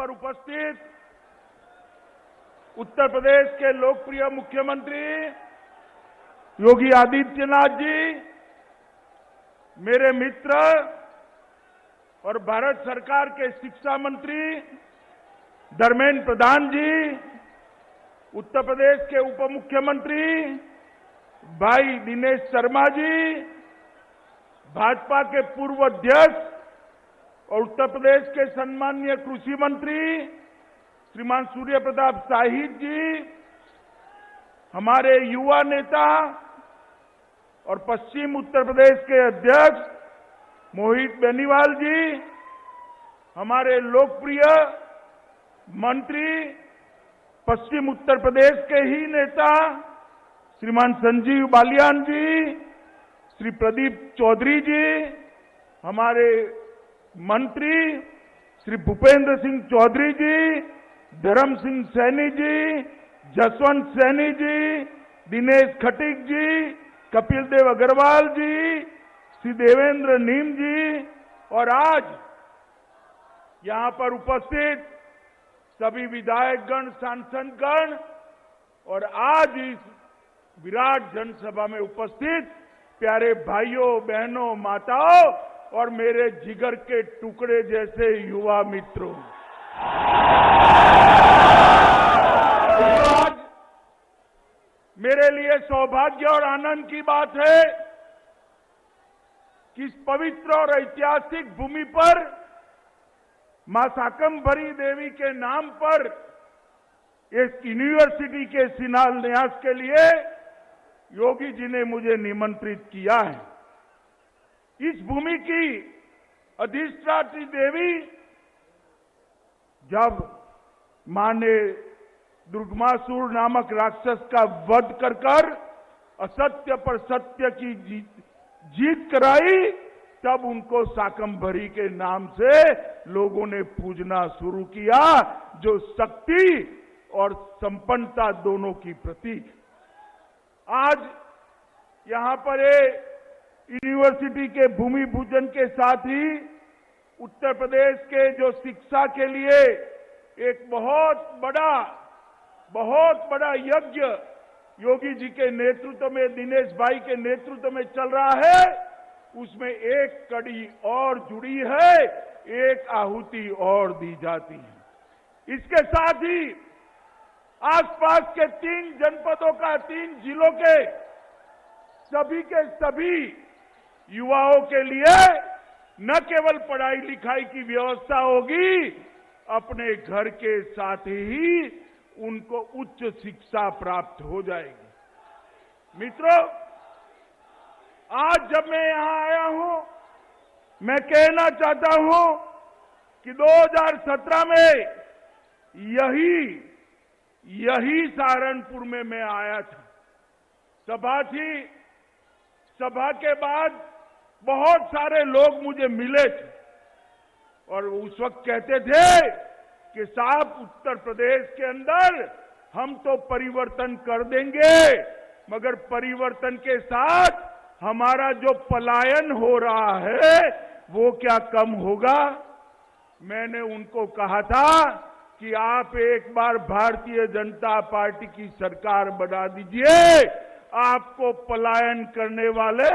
पर उपस्थित उत्तर प्रदेश के लोकप्रिय मुख्यमंत्री योगी आदित्यनाथ जी, मेरे मित्र और भारत सरकार के शिक्षा मंत्री धर्मेंद्र प्रधान जी, उत्तर प्रदेश के उप मुख्यमंत्री भाई दिनेश शर्मा जी, भाजपा के पूर्व अध्यक्ष और उत्तर प्रदेश के सम्माननीय कृषि मंत्री श्रीमान सूर्य प्रताप शाही जी, हमारे युवा नेता और पश्चिम उत्तर प्रदेश के अध्यक्ष मोहित बेनीवाल जी, हमारे लोकप्रिय मंत्री पश्चिम उत्तर प्रदेश के ही नेता श्रीमान संजीव बालियान जी, श्री प्रदीप चौधरी जी, हमारे मंत्री श्री भूपेंद्र सिंह चौधरी जी, धर्म सिंह सैनी जी, जसवंत सैनी जी, दिनेश खटीक जी, कपिल देव अग्रवाल जी, श्री देवेंद्र नीम जी और आज यहां पर उपस्थित सभी विधायकगण, सांसदगण और आज इस विराट जनसभा में उपस्थित प्यारे भाइयों, बहनों, माताओं और मेरे जिगर के टुकड़े जैसे युवा मित्रों, आज मेरे लिए सौभाग्य और आनंद की बात है कि इस पवित्र और ऐतिहासिक भूमि पर मां शाकंभरी देवी के नाम पर एक यूनिवर्सिटी के शिलान्यास के लिए योगी जी ने मुझे निमंत्रित किया है। इस भूमि की अधिष्ठात्री देवी जब मां ने दुर्गमासुर नामक राक्षस का वध कर असत्य पर सत्य की जीत कराई, तब उनको शाकंभरी के नाम से लोगों ने पूजना शुरू किया, जो शक्ति और संपन्नता दोनों की प्रतीक। आज यहां पर यूनिवर्सिटी के भूमि पूजन के साथ ही उत्तर प्रदेश के जो शिक्षा के लिए एक बहुत बड़ा यज्ञ योगी जी के नेतृत्व में, दिनेश भाई के नेतृत्व में चल रहा है, उसमें एक कड़ी और जुड़ी है, एक आहुति और दी जाती है। इसके साथ ही आसपास के 3 जनपदों का, 3 जिलों के सभी युवाओं के लिए न केवल पढ़ाई लिखाई की व्यवस्था होगी, अपने घर के साथ ही उनको उच्च शिक्षा प्राप्त हो जाएगी। मित्रों, आज जब मैं यहां आया हूं, मैं कहना चाहता हूं कि 2017 में यही सहारनपुर में मैं आया था। सभा थी, सभा के बाद बहुत सारे लोग मुझे मिले थे और उस वक्त कहते थे कि साहब, उत्तर प्रदेश के अंदर हम तो परिवर्तन कर देंगे, मगर परिवर्तन के साथ हमारा जो पलायन हो रहा है वो क्या कम होगा? मैंने उनको कहा था कि आप एक बार भारतीय जनता पार्टी की सरकार बना दीजिए, आपको पलायन करने वाले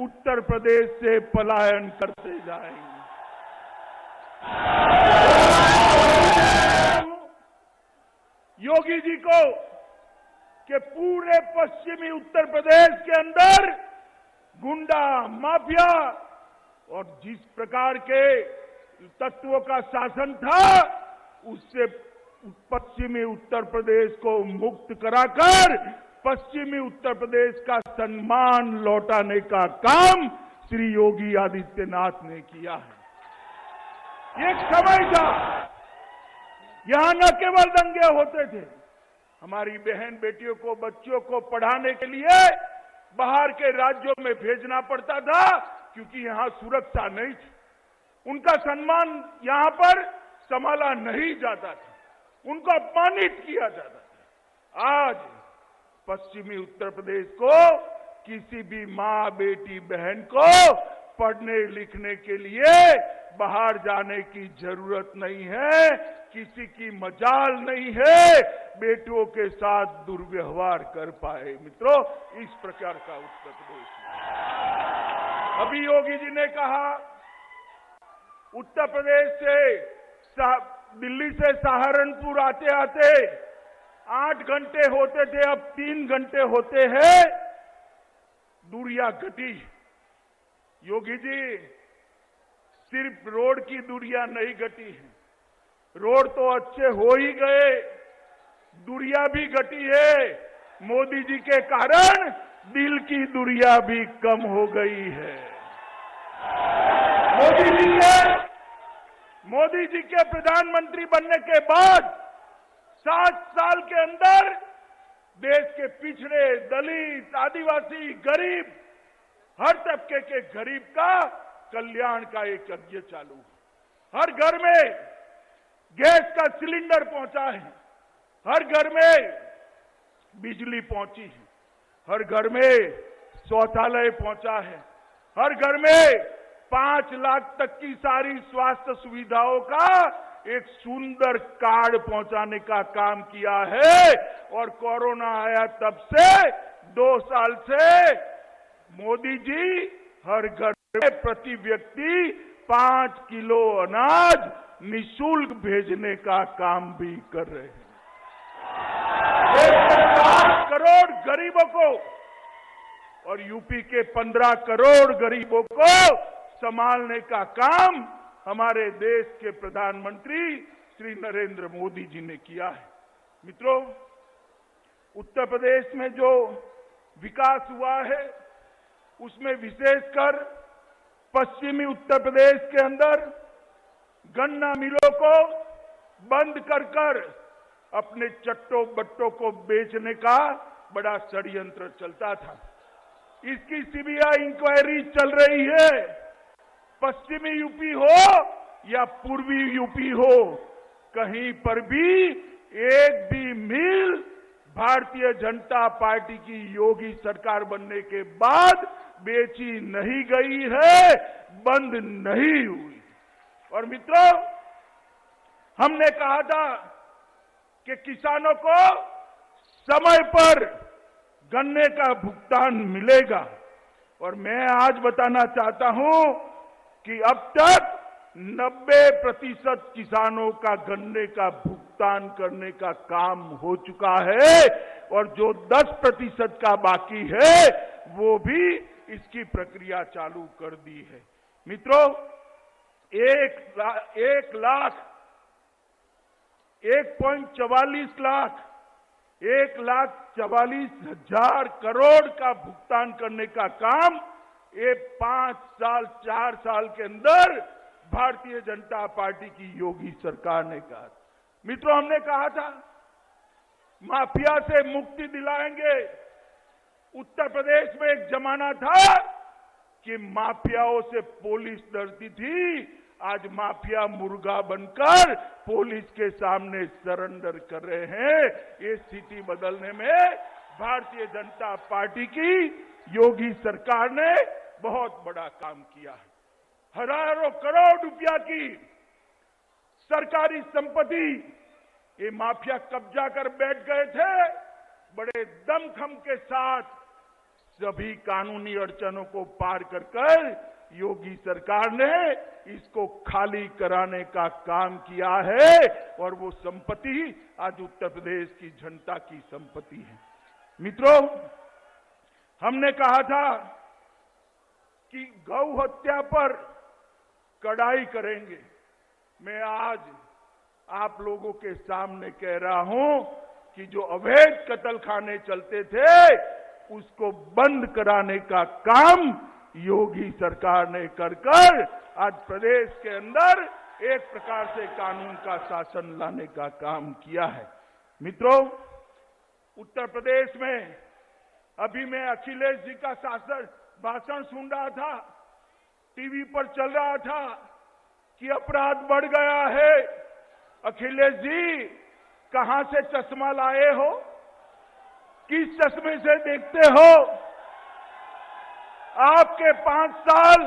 उत्तर प्रदेश से पलायन करते जाएंगे। योगी जी को कि पूरे पश्चिमी उत्तर प्रदेश के अंदर गुंडा, माफिया और जिस प्रकार के तत्वों का शासन था, उससे पश्चिमी उत्तर प्रदेश को मुक्त कराकर पश्चिमी उत्तर प्रदेश का सम्मान लौटाने का काम श्री योगी आदित्यनाथ ने किया है। एक समय था यहां न केवल दंगे होते थे, हमारी बहन बेटियों को, बच्चियों को पढ़ाने के लिए बाहर के राज्यों में भेजना पड़ता था, क्योंकि यहां सुरक्षा नहीं थी, उनका सम्मान यहां पर संभाला नहीं जाता था, उनको अपमानित किया जाता था। आज पश्चिमी उत्तर प्रदेश को किसी भी मां, बेटी, बहन को पढ़ने लिखने के लिए बाहर जाने की जरूरत नहीं है। किसी की मजाल नहीं है बेटियों के साथ दुर्व्यवहार कर पाए। मित्रों, इस प्रकार का उत्तर प्रदेश है। अभी योगी जी ने कहा उत्तर प्रदेश से दिल्ली से सहारनपुर आते आते 8 घंटे होते थे, अब 3 घंटे होते हैं। दूरियां घटी। योगी जी, सिर्फ रोड की दूरियां नहीं घटी है, रोड तो अच्छे हो ही गए, दूरियां भी घटी है। मोदी जी के कारण दिल की दूरियां भी कम हो गई है। मोदी जी के प्रधानमंत्री बनने के बाद 7 साल के अंदर देश के पिछड़े, दलित, आदिवासी, गरीब, हर तबके के गरीब का कल्याण का एक यज्ञ चालू है। हर घर में गैस का सिलेंडर पहुंचा है, हर घर में बिजली पहुंची है, हर घर में शौचालय पहुंचा है, हर घर में 5 लाख तक की सारी स्वास्थ्य सुविधाओं का एक सुंदर कार्ड पहुंचाने का काम किया है। और कोरोना आया तब से 2 साल से मोदी जी हर घर में प्रति व्यक्ति 5 किलो अनाज निःशुल्क भेजने का काम भी कर रहे हैं। 1 करोड़ गरीबों को और यूपी के 15 करोड़ गरीबों को संभालने का काम हमारे देश के प्रधानमंत्री श्री नरेंद्र मोदी जी ने किया है। मित्रों, उत्तर प्रदेश में जो विकास हुआ है उसमें विशेषकर पश्चिमी उत्तर प्रदेश के अंदर गन्ना मिलों को बंद कर अपने चट्टो बट्टों को बेचने का बड़ा षड्यंत्र चलता था। इसकी सीबीआई इंक्वायरी चल रही है। पश्चिमी यूपी हो या पूर्वी यूपी हो, कहीं पर भी एक भी मिल भारतीय जनता पार्टी की योगी सरकार बनने के बाद बेची नहीं गई है, बंद नहीं हुई। और मित्रों, हमने कहा था कि किसानों को समय पर गन्ने का भुगतान मिलेगा, और मैं आज बताना चाहता हूं कि अब तक 90% किसानों का गन्ने का भुगतान करने का काम हो चुका है, और जो 10% का बाकी है वो भी इसकी प्रक्रिया चालू कर दी है। मित्रों, 1,44,000 करोड़ का भुगतान करने का काम ये 5 साल 4 साल के अंदर भारतीय जनता पार्टी की योगी सरकार ने कहा। मित्रों, हमने कहा था माफिया से मुक्ति दिलाएंगे। उत्तर प्रदेश में एक जमाना था कि माफियाओं से पुलिस डरती थी, आज माफिया मुर्गा बनकर पुलिस के सामने सरेंडर कर रहे हैं। ये स्थिति बदलने में भारतीय जनता पार्टी की योगी सरकार ने बहुत बड़ा काम किया है। हजारों करोड़ रुपया की सरकारी संपत्ति ये माफिया कब्जा कर बैठ गए थे। बड़े दमखम के साथ सभी कानूनी अड़चनों को पार कर योगी सरकार ने इसको खाली कराने का काम किया है, और वो संपत्ति आज उत्तर प्रदेश की जनता की संपत्ति है। मित्रों, हमने कहा था कि गौ हत्या पर कड़ाई करेंगे। मैं आज आप लोगों के सामने कह रहा हूं कि जो अवैध कत्लखाने चलते थे उसको बंद कराने का काम योगी सरकार ने कर आज प्रदेश के अंदर एक प्रकार से कानून का शासन लाने का काम किया है। मित्रों, उत्तर प्रदेश में अभी मैं अखिलेश जी का भाषण सुन रहा था, टीवी पर चल रहा था कि अपराध बढ़ गया है। अखिलेश जी, कहां से चश्मा लाए हो? किस चश्मे से देखते हो? आपके 5 साल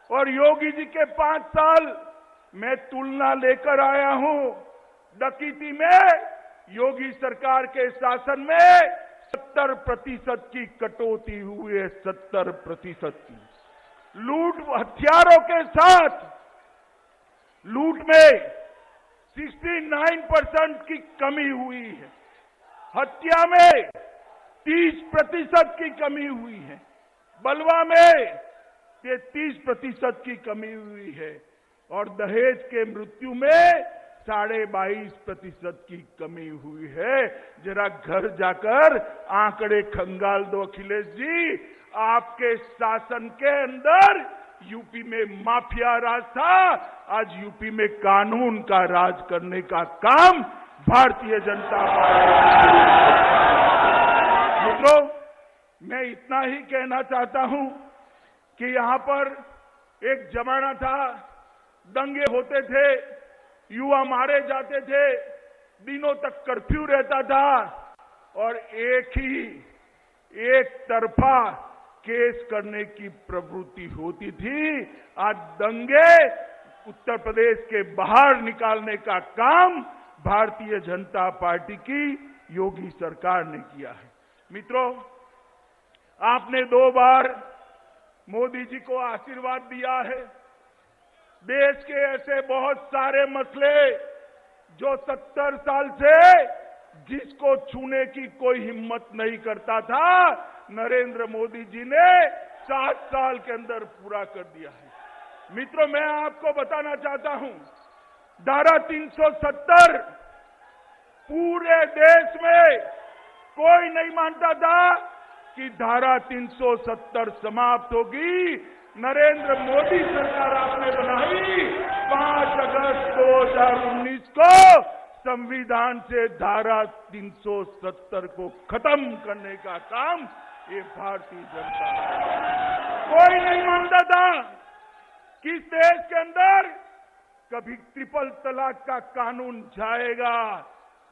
और योगी जी के 5 साल मैं तुलना लेकर आया हूं। डकैती में योगी सरकार के शासन में 70% की कटौती हुई है, 70% की। लूट हथियारों के साथ लूट में 69% की कमी हुई है। हत्या में 30% की कमी हुई है। बलवा में 33% की कमी हुई है और दहेज के मृत्यु में 22.5% की कमी हुई है। जरा घर जाकर आंकड़े खंगाल दो अखिलेश जी। आपके शासन के अंदर यूपी में माफिया राज था, आज यूपी में कानून का राज करने का काम भारतीय जनता पार्टी। मित्रों, मैं इतना ही कहना चाहता हूं कि यहां पर एक जमाना था, दंगे होते थे, युवा मारे जाते थे, दिनों तक कर्फ्यू रहता था और एक तरफा केस करने की प्रवृत्ति होती थी। आज दंगे उत्तर प्रदेश के बाहर निकालने का काम भारतीय जनता पार्टी की योगी सरकार ने किया है। मित्रों, आपने 2 बार मोदी जी को आशीर्वाद दिया है। देश के ऐसे बहुत सारे मसले जो 70 साल से जिसको छूने की कोई हिम्मत नहीं करता था, नरेंद्र मोदी जी ने 7 साल के अंदर पूरा कर दिया है। मित्रों, मैं आपको बताना चाहता हूं, धारा 370 पूरे देश में कोई नहीं मानता था कि धारा 370 समाप्त होगी। नरेंद्र मोदी सरकार आपने बनाई 5 अगस्त 2019 को संविधान से धारा 370 को खत्म करने का काम ये भारतीय जनता। कोई नहीं मानता था कि इस देश के अंदर कभी ट्रिपल तलाक का कानून जाएगा।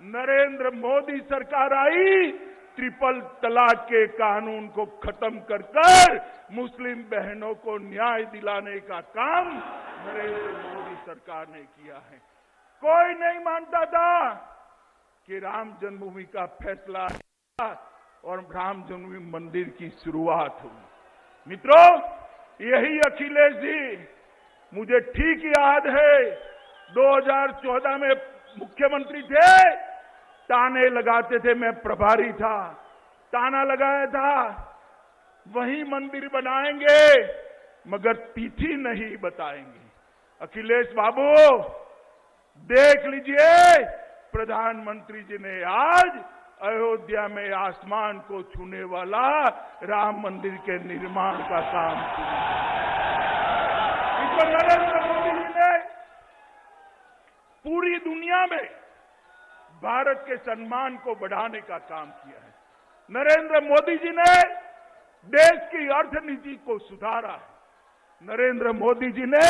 नरेंद्र मोदी सरकार आई, ट्रिपल तलाक के कानून को खत्म कर मुस्लिम बहनों को न्याय दिलाने का काम नरेंद्र मोदी सरकार ने किया है। कोई नहीं मानता था कि राम जन्मभूमि का फैसला और राम जन्मभूमि मंदिर की शुरुआत हुई। मित्रों, यही अखिलेश जी, मुझे ठीक याद है 2014 में मुख्यमंत्री थे, ताने लगाते थे, मैं प्रभारी था, ताना लगाया था वहीं मंदिर बनाएंगे मगर तिथि नहीं बताएंगे। अखिलेश बाबू, देख लीजिए, प्रधानमंत्री जी ने आज अयोध्या में आसमान को छूने वाला राम मंदिर के निर्माण का काम किया। नरेंद्र मोदी जी ने पूरी दुनिया में भारत के सम्मान को बढ़ाने का काम किया है। नरेंद्र मोदी जी ने देश की अर्थनीति को सुधारा है। नरेंद्र मोदी जी ने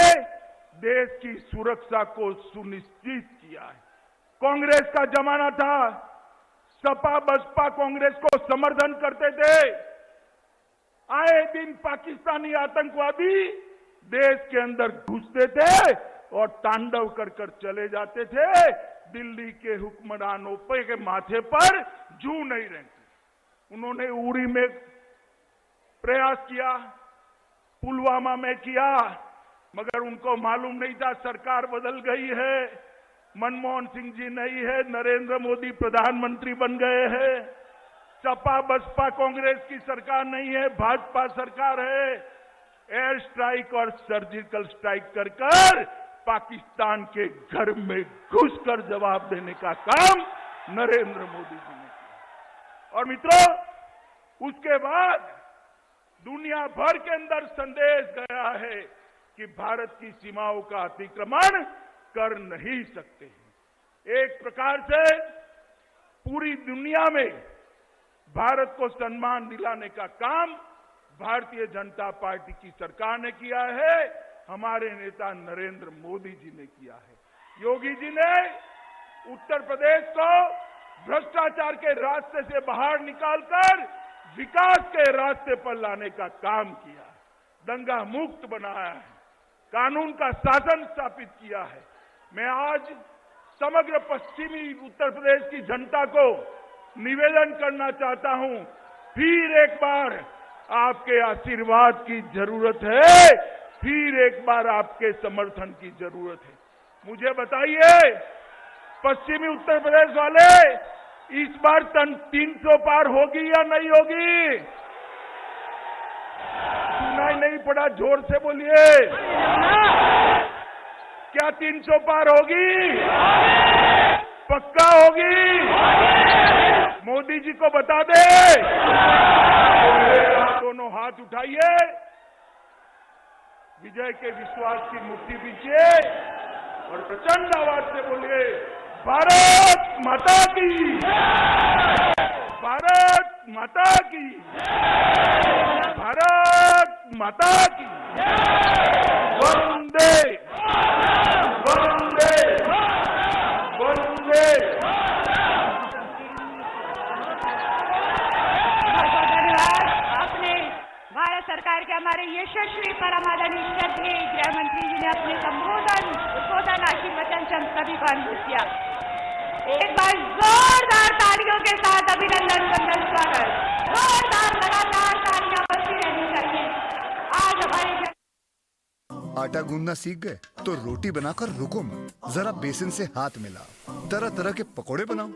देश की सुरक्षा को सुनिश्चित किया है। कांग्रेस का जमाना था, सपा बसपा कांग्रेस को समर्थन करते थे। आए दिन पाकिस्तानी आतंकवादी देश के अंदर घुसते थे और तांडव कर कर चले जाते थे। दिल्ली के हुक्मरानों के माथे पर जू नहीं रहती। उन्होंने उरी में प्रयास किया, पुलवामा में किया, मगर उनको मालूम नहीं था सरकार बदल गई है, मनमोहन सिंह जी नहीं है, नरेंद्र मोदी प्रधानमंत्री बन गए हैं। सपा बसपा कांग्रेस की सरकार नहीं है, भाजपा सरकार है। एयर स्ट्राइक और सर्जिकल स्ट्राइक कर कर पाकिस्तान के घर में घुसकर जवाब देने का काम नरेंद्र मोदी जी ने किया। और मित्रों, उसके बाद दुनिया भर के अंदर संदेश गया है कि भारत की सीमाओं का अतिक्रमण कर नहीं सकते हैं। एक प्रकार से पूरी दुनिया में भारत को सम्मान दिलाने का काम भारतीय जनता पार्टी की सरकार ने किया है, हमारे नेता नरेंद्र मोदी जी ने किया है। योगी जी ने उत्तर प्रदेश को भ्रष्टाचार के रास्ते से बाहर निकालकर विकास के रास्ते पर लाने का काम किया, दंगा मुक्त बनाया है। कानून का शासन स्थापित किया है। मैं आज समग्र पश्चिमी उत्तर प्रदेश की जनता को निवेदन करना चाहता हूं, फिर एक बार आपके आशीर्वाद की जरूरत है, फिर एक बार आपके समर्थन की जरूरत है। मुझे बताइए, पश्चिमी उत्तर प्रदेश वाले, इस बार 300 पार होगी या नहीं होगी? सुनाई नहीं पड़ा, जोर से बोलिए। क्या 300 पार होगी? पक्का होगी? मोदी जी को बता दे। दोनों हाथ उठाइए, विजय के विश्वास की मूर्ति पीछे और प्रचंड आवाज से बोलिए, भारत माता की, भारत माता की, भारत माता की, वंदे वंदे वंदे। आपने भारत सरकार के हमारे यशस्वी परम आदरणीय श्रद्धेय गृह मंत्री जी ने अपने उद्बोधन आशीर्वचन से हम सभी को अनुभव किया। एक बार जोरदार तालियों के साथ अभिनंदन वंदन स्वागत, जोरदार लगातार तालियां बजती रहनी चाहिए। आज हमारे आटा गूंदना सीख गए तो रोटी बनाकर रुको मत, जरा बेसन से हाथ मिलाओ, तरह तरह के पकोड़े बनाओ।